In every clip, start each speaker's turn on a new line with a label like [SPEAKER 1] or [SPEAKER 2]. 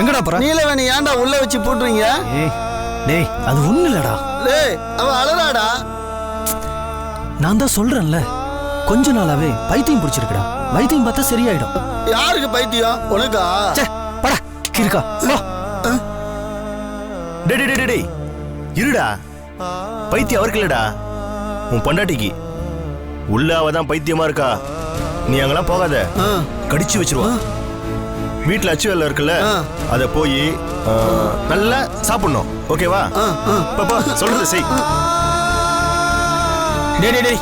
[SPEAKER 1] எங்கடா போற?
[SPEAKER 2] நீலவேணி ஏன்டா உள்ள வச்சு போட்டுறீங்க?
[SPEAKER 1] டேய் அது ஒண்ணு இல்லடா.
[SPEAKER 2] டேய் அவ அழறாடா.
[SPEAKER 1] நான் தான் சொல்றேன்ல, கொஞ்ச நாளாவே பைத்தியம் பிடிச்சிருக்கடா. வைத்தியம் பார்த்தா சரியாயிடும்.
[SPEAKER 2] யாருக்கு பைத்தியம்? உனக்கா?
[SPEAKER 1] படா கிறுக்கா.
[SPEAKER 3] டேய் இருடா. பைத்தியம் அவருக்கு இல்லடா, உன் பொண்டாட்டிக்கு. உள்ள அவதான் பைத்தியமா இருக்கா. நீ அங்கெல்லாம் போகாத, கடிச்சு வச்சிருவா. வீட்டுல அச்சு வேலை இருக்குல்ல, அத போய் நல்லா சாப்பிடணும். ஓகேவா? பாப்பா சொல்றது செய்.
[SPEAKER 1] டேய்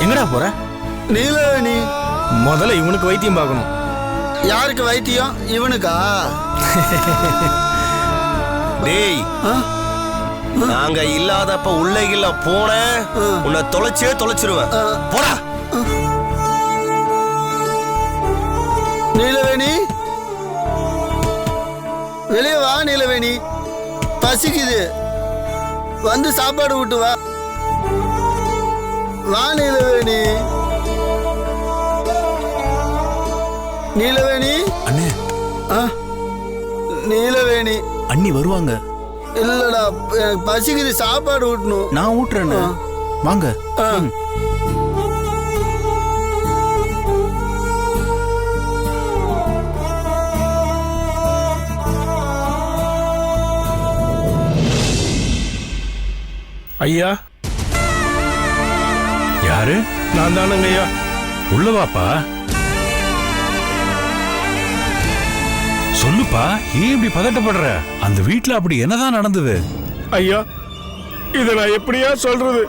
[SPEAKER 1] எங்கடா போற?
[SPEAKER 2] நீலவேணி
[SPEAKER 1] முதல்ல இவனுக்கு வைத்தியம் பார்க்கணும்.
[SPEAKER 2] யாருக்கு வைத்தியம்? இவனுக்கா?
[SPEAKER 3] டேய் நாங்க இல்லாதப்ப உள்ள இல்ல போன உன்னை தொலைச்சிருவேன். போடா.
[SPEAKER 2] நீலவேணி வெளியே வா. நீலவேணி பசிக்குது, வந்து சாப்பாடு விட்டு வா. வா நீலவேணி. நீலவேணி
[SPEAKER 3] அண்ணே.
[SPEAKER 2] நீலவேணி
[SPEAKER 3] அண்ணி வருவாங்க.
[SPEAKER 2] இல்லடா எனக்கு பசிக்குது, சாப்பாடு ஊட்டணும்.
[SPEAKER 3] நான் ஊட்டுறேன், வாங்க.
[SPEAKER 4] ஐயா.
[SPEAKER 5] யாரு?
[SPEAKER 4] நான் தானுங்க ஐயா.
[SPEAKER 5] உள்ளவாப்பா. சொல்லுப்பா, ஏன் இப்படி பதட்டப்படுற? அந்த வீட்டுல அப்படி என்னதான் நடந்தது?
[SPEAKER 4] ஐயா இத நான் எப்படியா சொல்றது?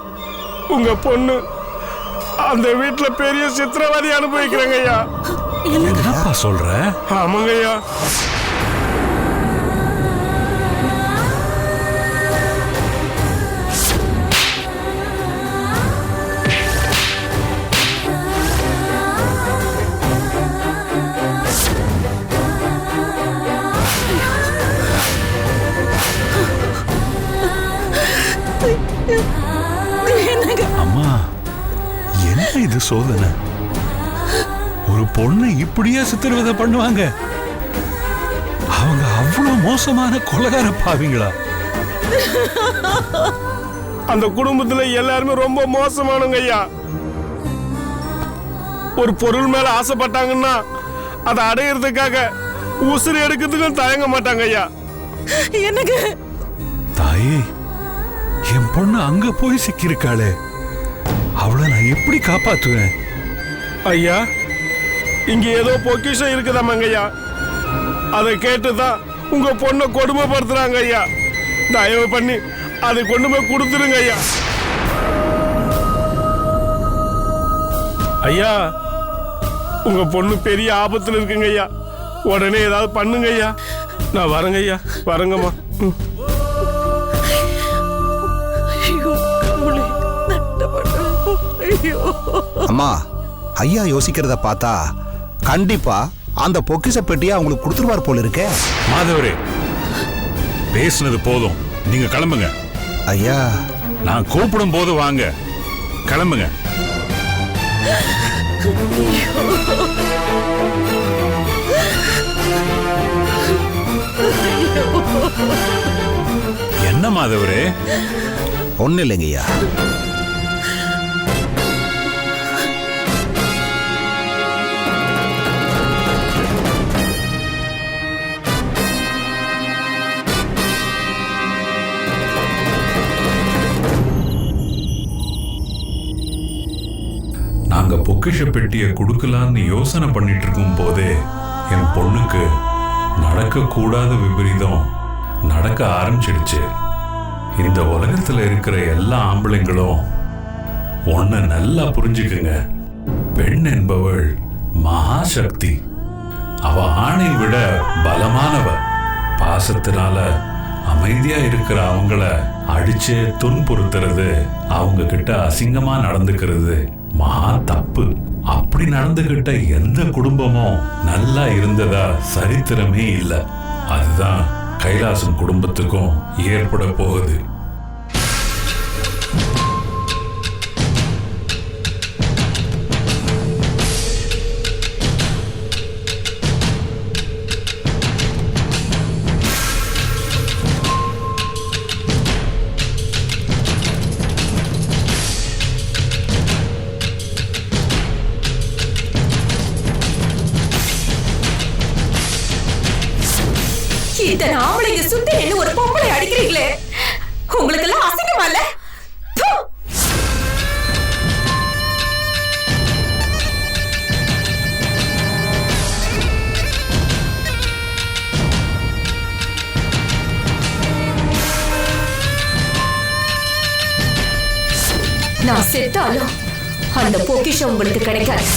[SPEAKER 4] உங்க பொண்ணு அந்த வீட்டுல பெரிய சித்திரவதை அனுபவிக்கிறாங்க ஐயா.
[SPEAKER 5] என்னப்பா சொல்ற?
[SPEAKER 4] ஆமாங்க ஐயா.
[SPEAKER 5] அம்மா, என்ன இது சோதனை? ஒரு பொண்ணு இப்படியே சித்திரவதை பண்ணுவாங்க? அவங்க அவ்வளவு மோசமான கொலைகார பாவிங்களா?
[SPEAKER 4] அந்த குடும்பத்துல எல்லாருமே ரொம்ப மோசமானவங்க ஐயா. ஒரு பொருள் மேல ஆசைப்பட்டாங்கன்னா அதை அடையிறதுக்காக உசுறு எடுக்கிறதுக்கும் தயங்க மாட்டாங்க ஐயா.
[SPEAKER 6] எனக்கு
[SPEAKER 5] தாயே, என் பொண்ணு அங்க போய் சிக்கிருக்காளே, அவளை நான் எப்படி காப்பாத்துவேன்?
[SPEAKER 4] ஐயா இங்க ஏதோ பொக்கிஷம் இருக்குதாமாங்க ஐயா. அதை கேட்டுதான் உங்க பொண்ணை கொடுமைப்படுத்துறாங்க ஐயா. தயவு பண்ணி அதை கொண்டு போய் கொடுத்துருங்க ஐயா. ஐயா உங்க பொண்ணு பெரிய ஆபத்துல இருக்குங்க ஐயா. உடனே ஏதாவது பண்ணுங்க ஐயா. நான் வரேங்க ஐயா. வரேங்கம்மா.
[SPEAKER 7] அம்மா, ஐயா யோசிக்கிறத பார்த்தா கண்டிப்பா அந்த பொக்கிஷ பெட்டியை அவங்களுக்கு கொடுத்துருவார் போல இருக்கே.
[SPEAKER 5] மாதவரே, பேசுனது போதும், நீங்க கிளம்புங்க.
[SPEAKER 7] ஐயா
[SPEAKER 5] நான் கூப்பிடும் போது வாங்க, கிளம்புங்க. என்ன மாதவரே?
[SPEAKER 7] ஒன்னும் இல்லைங்கய்யா.
[SPEAKER 5] நாங்க பொக்கிஷ பெட்டியை கொடுக்கலான்னு யோசனை பண்ணிட்டு இருக்கும் போதே என் பொண்ணுக்கு நடக்க கூடாத விபரீதம் நடக்க ஆரம்பிச்சிடுச்சு. இந்த உலகத்துல இருக்கிற எல்லா ஆம்பளைங்களும் ஒன்ன நல்லா புரிஞ்சுக்குங்க. பெண் என்பவள் மகாசக்தி. அவ ஆணை விட பலமானவ. பாசத்தினால அமைதியா இருக்கிற அவங்கள அடிச்சு துன்புறுத்துறது, அவங்க கிட்ட அசிங்கமா நடந்துக்கிறது மகா தப்பு. அப்படி நடந்துகிட்ட எந்த குடும்பமும் நல்லா இருந்ததா சரித்திரமே இல்லை. அதுதான் கைலாசம் குடும்பத்துக்கும் ஏற்பட போகுது.
[SPEAKER 6] இத்தனை ஆம்பளைங்க சுத்தி நின்னு ஒரு பொம்பளை அடிக்கிறீங்களே, உங்களுக்கு எல்லாம் அசிங்கமா இல்ல? ப்பு! நான் செத்தாலும் அந்த பொக்கிஷம் உங்களுக்கு கிடைக்காது.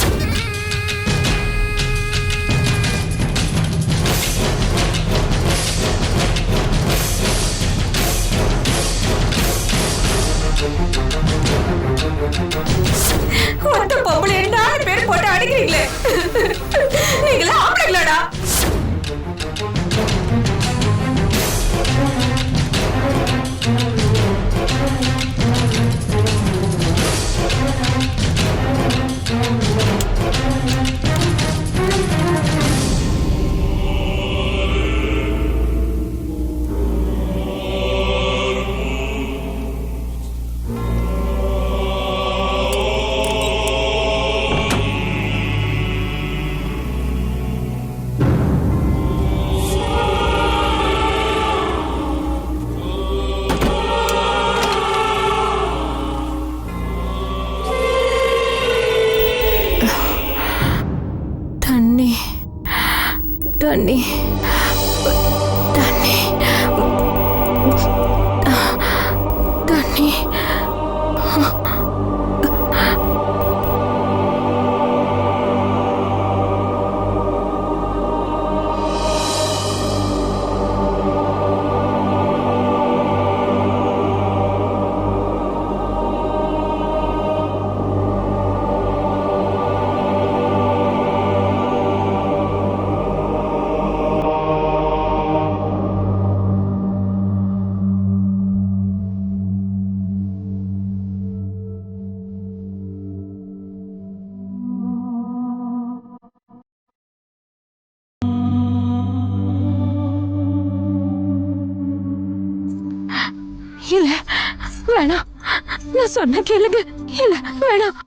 [SPEAKER 6] ஒட்ட பொம்பளை 4 பேர் போட்டு அடிக்கிறீங்களே, நீங்களா ஆம்பளைங்களாடா? தண்ணி தண்ணி தண்ணி தண்ணி. இல்ல வேணாம், நான் சொன்ன கேளுங்க. இல்ல வேணாம்.